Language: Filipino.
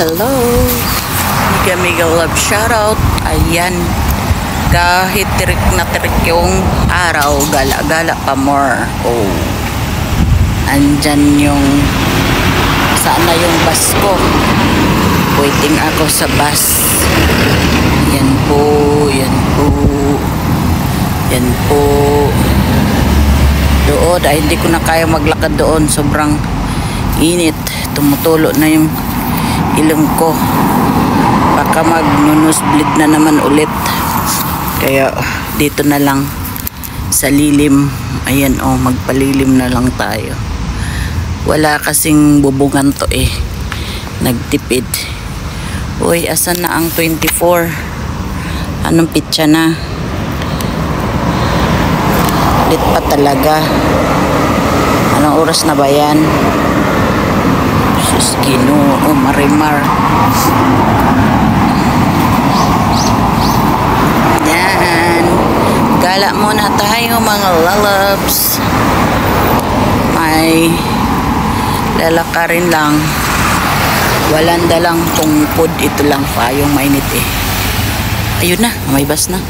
Hello, Miga Love shoutout. Ayan, kahit tirik na tirik yung araw, gala-gala pa more. Oh, andyan yung saan na yung bus ko. Waiting ako sa bus. Yan po, yan po, yan po. Doon ay hindi ko na kaya maglakad doon, sobrang init, tumutulo na yung ilong ko, baka mag-nosebleed na naman ulit, kaya dito na lang sa lilim. Ayan oh, magpalilim na lang tayo, wala kasing bubungan to eh, nagtipid. Uy, asan na ang 24? Anong pitsa na? Ulit pa talaga. Anong oras na ba yan? Sus, Ginoo, Marimar. Yan. Gala muna tayo mga lalabs. May lalakarin lang. Walang dalang tungkod. Ito lang pa yung mainit eh. Ayun na, may bus na.